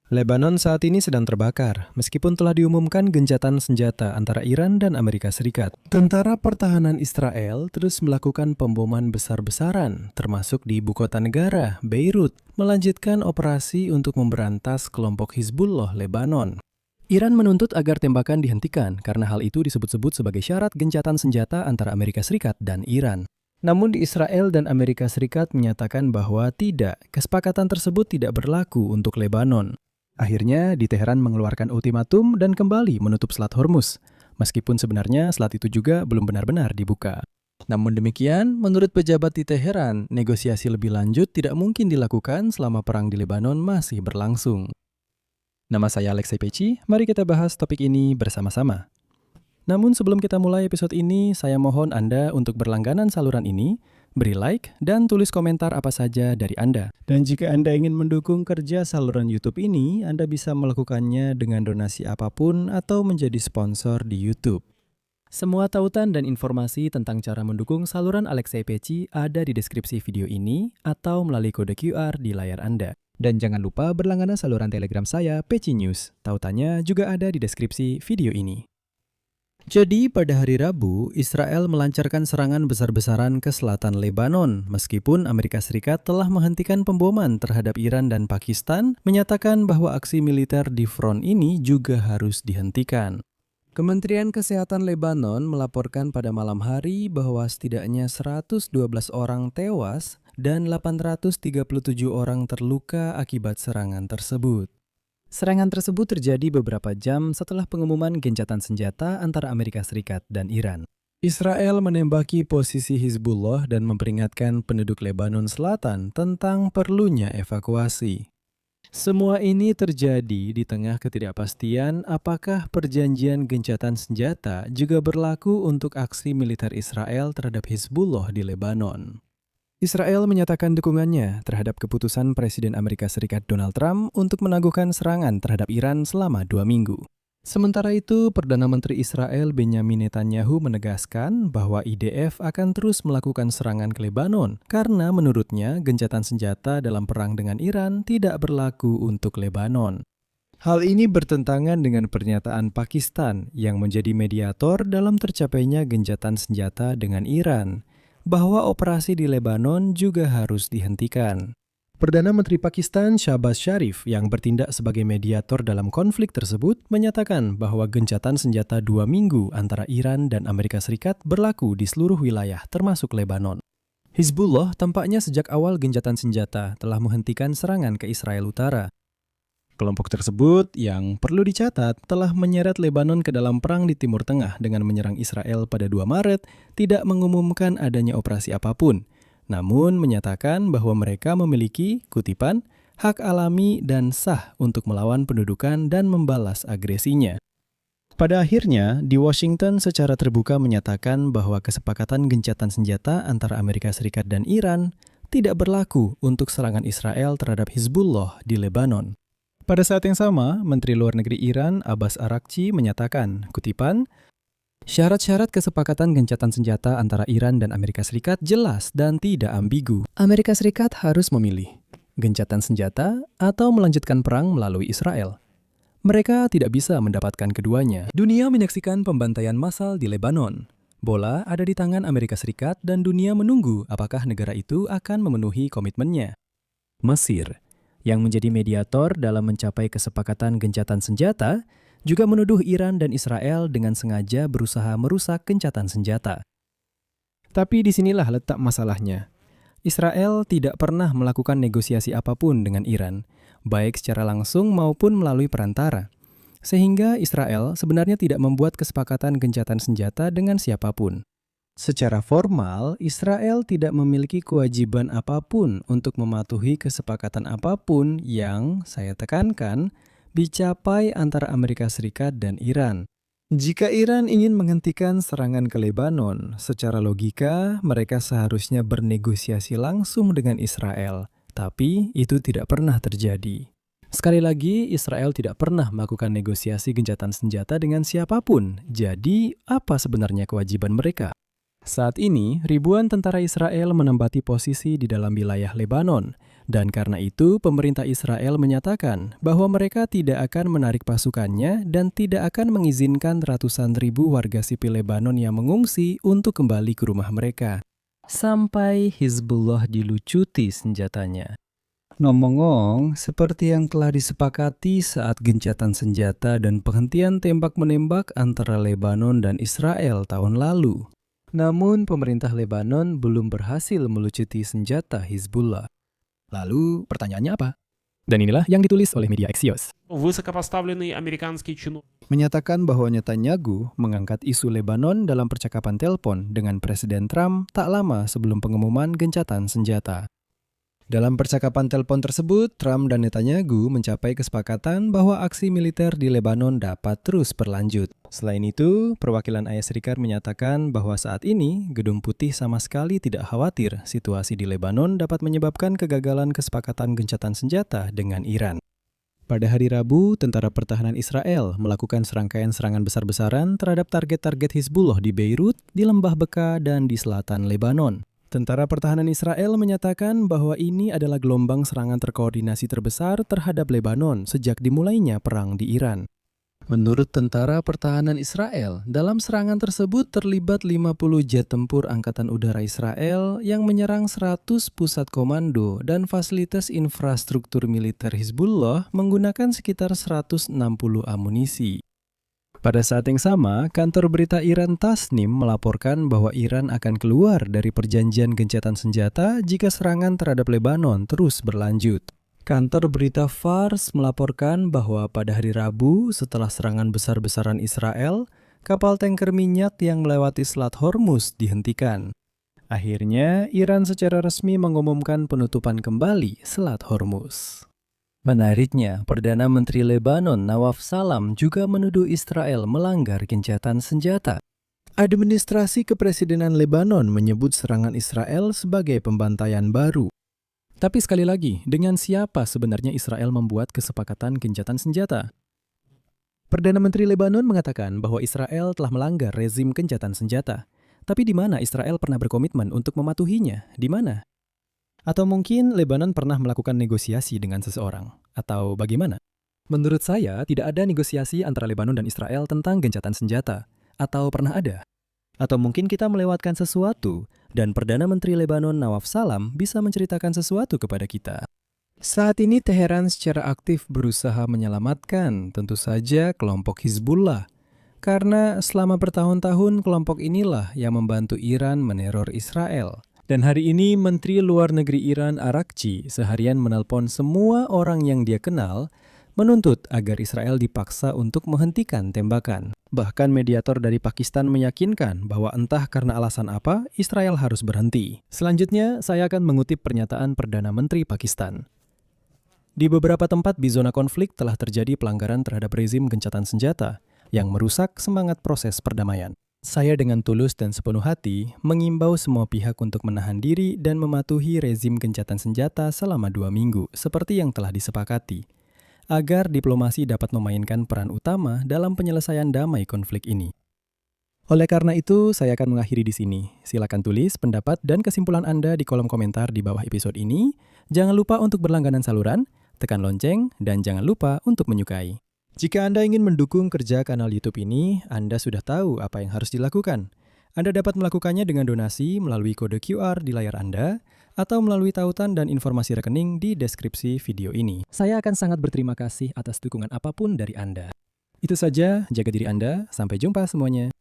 Lebanon saat ini sedang terbakar, meskipun telah diumumkan gencatan senjata antara Iran dan Amerika Serikat. Tentara pertahanan Israel terus melakukan pemboman besar-besaran, termasuk di ibu kota negara, Beirut, melanjutkan operasi untuk memberantas kelompok Hizbullah Lebanon. Iran menuntut agar tembakan dihentikan karena hal itu disebut-sebut sebagai syarat gencatan senjata antara Amerika Serikat dan Iran. Namun di Israel dan Amerika Serikat menyatakan bahwa tidak, kesepakatan tersebut tidak berlaku untuk Lebanon. Akhirnya, di Teheran mengeluarkan ultimatum dan kembali menutup Selat Hormuz, meskipun sebenarnya selat itu juga belum benar-benar dibuka. Namun demikian, menurut pejabat di Teheran, negosiasi lebih lanjut tidak mungkin dilakukan selama perang di Lebanon masih berlangsung. Nama saya Alexei Peci, mari kita bahas topik ini bersama-sama. Namun sebelum kita mulai episode ini, saya mohon Anda untuk berlangganan saluran ini, beri like, dan tulis komentar apa saja dari Anda. Dan jika Anda ingin mendukung kerja saluran YouTube ini, Anda bisa melakukannya dengan donasi apapun atau menjadi sponsor di YouTube. Semua tautan dan informasi tentang cara mendukung saluran Alexei Peci ada di deskripsi video ini atau melalui kode QR di layar Anda. Dan jangan lupa berlangganan saluran Telegram saya, Peci News. Tautannya juga ada di deskripsi video ini. Jadi pada hari Rabu, Israel melancarkan serangan besar-besaran ke selatan Lebanon, meskipun Amerika Serikat telah menghentikan pemboman terhadap Iran dan Pakistan, menyatakan bahwa aksi militer di front ini juga harus dihentikan. Kementerian Kesehatan Lebanon melaporkan pada malam hari bahwa setidaknya 112 orang tewas dan 837 orang terluka akibat serangan tersebut. Serangan tersebut terjadi beberapa jam setelah pengumuman gencatan senjata antara Amerika Serikat dan Iran. Israel menembaki posisi Hizbullah dan memperingatkan penduduk Lebanon Selatan tentang perlunya evakuasi. Semua ini terjadi di tengah ketidakpastian apakah perjanjian gencatan senjata juga berlaku untuk aksi militer Israel terhadap Hizbullah di Lebanon. Israel menyatakan dukungannya terhadap keputusan Presiden Amerika Serikat Donald Trump untuk menangguhkan serangan terhadap Iran selama 2 minggu. Sementara itu, Perdana Menteri Israel Benjamin Netanyahu menegaskan bahwa IDF akan terus melakukan serangan ke Lebanon karena menurutnya gencatan senjata dalam perang dengan Iran tidak berlaku untuk Lebanon. Hal ini bertentangan dengan pernyataan Pakistan yang menjadi mediator dalam tercapainya gencatan senjata dengan Iran, bahwa operasi di Lebanon juga harus dihentikan. Perdana Menteri Pakistan Shahbaz Sharif yang bertindak sebagai mediator dalam konflik tersebut menyatakan bahwa gencatan senjata 2 minggu antara Iran dan Amerika Serikat berlaku di seluruh wilayah termasuk Lebanon. Hizbullah tampaknya sejak awal gencatan senjata telah menghentikan serangan ke Israel Utara. Kelompok tersebut yang perlu dicatat telah menyeret Lebanon ke dalam perang di Timur Tengah dengan menyerang Israel pada 2 Maret, tidak mengumumkan adanya operasi apapun, namun menyatakan bahwa mereka memiliki, kutipan, hak alami dan sah untuk melawan pendudukan dan membalas agresinya. Pada akhirnya, di Washington secara terbuka menyatakan bahwa kesepakatan gencatan senjata antara Amerika Serikat dan Iran tidak berlaku untuk serangan Israel terhadap Hizbullah di Lebanon. Pada saat yang sama, Menteri Luar Negeri Iran Abbas Araghchi menyatakan, kutipan, syarat-syarat kesepakatan gencatan senjata antara Iran dan Amerika Serikat jelas dan tidak ambigu. Amerika Serikat harus memilih, gencatan senjata atau melanjutkan perang melalui Israel. Mereka tidak bisa mendapatkan keduanya. Dunia menyaksikan pembantaian massal di Lebanon. Bola ada di tangan Amerika Serikat dan dunia menunggu apakah negara itu akan memenuhi komitmennya. Mesir, yang menjadi mediator dalam mencapai kesepakatan gencatan senjata, juga menuduh Iran dan Israel dengan sengaja berusaha merusak gencatan senjata. Tapi disinilah letak masalahnya. Israel tidak pernah melakukan negosiasi apapun dengan Iran, baik secara langsung maupun melalui perantara. Sehingga Israel sebenarnya tidak membuat kesepakatan gencatan senjata dengan siapapun. Secara formal, Israel tidak memiliki kewajiban apapun untuk mematuhi kesepakatan apapun yang, saya tekankan, dicapai antara Amerika Serikat dan Iran. Jika Iran ingin menghentikan serangan ke Lebanon, secara logika mereka seharusnya bernegosiasi langsung dengan Israel, tapi itu tidak pernah terjadi. Sekali lagi, Israel tidak pernah melakukan negosiasi gencatan senjata dengan siapapun, jadi apa sebenarnya kewajiban mereka? Saat ini, ribuan tentara Israel menempati posisi di dalam wilayah Lebanon, Dan karena itu, pemerintah Israel menyatakan bahwa mereka tidak akan menarik pasukannya dan tidak akan mengizinkan ratusan ribu warga sipil Lebanon yang mengungsi untuk kembali ke rumah mereka. Sampai Hizbullah dilucuti senjatanya. Ngomong-ngomong, seperti yang telah disepakati saat gencatan senjata dan penghentian tembak-menembak antara Lebanon dan Israel tahun lalu. Namun, pemerintah Lebanon belum berhasil melucuti senjata Hizbullah. Lalu, pertanyaannya apa? Dan inilah yang ditulis oleh media Axios. Высокопоставленный американский чиновник Menyatakan bahwa Netanyahu mengangkat isu Lebanon dalam percakapan telepon dengan Presiden Trump tak lama sebelum pengumuman gencatan senjata. Dalam percakapan telepon tersebut, Trump dan Netanyahu mencapai kesepakatan bahwa aksi militer di Lebanon dapat terus berlanjut. Selain itu, perwakilan AS Serikat menyatakan bahwa saat ini Gedung Putih sama sekali tidak khawatir situasi di Lebanon dapat menyebabkan kegagalan kesepakatan gencatan senjata dengan Iran. Pada hari Rabu, Tentara Pertahanan Israel melakukan serangkaian serangan besar-besaran terhadap target-target Hizbullah di Beirut, di Lembah Beka, dan di selatan Lebanon. Tentara Pertahanan Israel menyatakan bahwa ini adalah gelombang serangan terkoordinasi terbesar terhadap Lebanon sejak dimulainya perang di Iran. Menurut Tentara Pertahanan Israel, dalam serangan tersebut terlibat 50 jet tempur Angkatan Udara Israel yang menyerang 100 pusat komando dan fasilitas infrastruktur militer Hizbullah menggunakan sekitar 160 amunisi. Pada saat yang sama, kantor berita Iran Tasnim melaporkan bahwa Iran akan keluar dari perjanjian gencatan senjata jika serangan terhadap Lebanon terus berlanjut. Kantor berita Fars melaporkan bahwa pada hari Rabu, setelah serangan besar-besaran Israel, kapal tanker minyak yang melewati Selat Hormuz dihentikan. Akhirnya, Iran secara resmi mengumumkan penutupan kembali Selat Hormuz. Menariknya, Perdana Menteri Lebanon Nawaf Salam juga menuduh Israel melanggar gencatan senjata. Administrasi Kepresidenan Lebanon menyebut serangan Israel sebagai pembantaian baru. Tapi sekali lagi, dengan siapa sebenarnya Israel membuat kesepakatan gencatan senjata? Perdana Menteri Lebanon mengatakan bahwa Israel telah melanggar rezim gencatan senjata. Tapi di mana Israel pernah berkomitmen untuk mematuhinya? Di mana? Atau mungkin Lebanon pernah melakukan negosiasi dengan seseorang? Atau bagaimana? Menurut saya, tidak ada negosiasi antara Lebanon dan Israel tentang gencatan senjata. Atau pernah ada? Atau mungkin kita melewatkan sesuatu, dan Perdana Menteri Lebanon Nawaf Salam bisa menceritakan sesuatu kepada kita. Saat ini Teheran secara aktif berusaha menyelamatkan tentu saja kelompok Hizbullah. Karena selama bertahun-tahun kelompok inilah yang membantu Iran meneror Israel. Dan hari ini Menteri Luar Negeri Iran Arakci seharian menelpon semua orang yang dia kenal menuntut agar Israel dipaksa untuk menghentikan tembakan. Bahkan mediator dari Pakistan meyakinkan bahwa entah karena alasan apa, Israel harus berhenti. Selanjutnya, saya akan mengutip pernyataan Perdana Menteri Pakistan. Di beberapa tempat di zona konflik telah terjadi pelanggaran terhadap rezim gencatan senjata yang merusak semangat proses perdamaian. Saya dengan tulus dan sepenuh hati mengimbau semua pihak untuk menahan diri dan mematuhi rezim gencatan senjata selama 2 minggu, seperti yang telah disepakati, agar diplomasi dapat memainkan peran utama dalam penyelesaian damai konflik ini. Oleh karena itu, saya akan mengakhiri di sini. Silakan tulis pendapat dan kesimpulan Anda di kolom komentar di bawah episode ini. Jangan lupa untuk berlangganan saluran, tekan lonceng, dan jangan lupa untuk menyukai. Jika Anda ingin mendukung kerja kanal YouTube ini, Anda sudah tahu apa yang harus dilakukan. Anda dapat melakukannya dengan donasi melalui kode QR di layar Anda, atau melalui tautan dan informasi rekening di deskripsi video ini. Saya akan sangat berterima kasih atas dukungan apapun dari Anda. Itu saja, jaga diri Anda, sampai jumpa semuanya.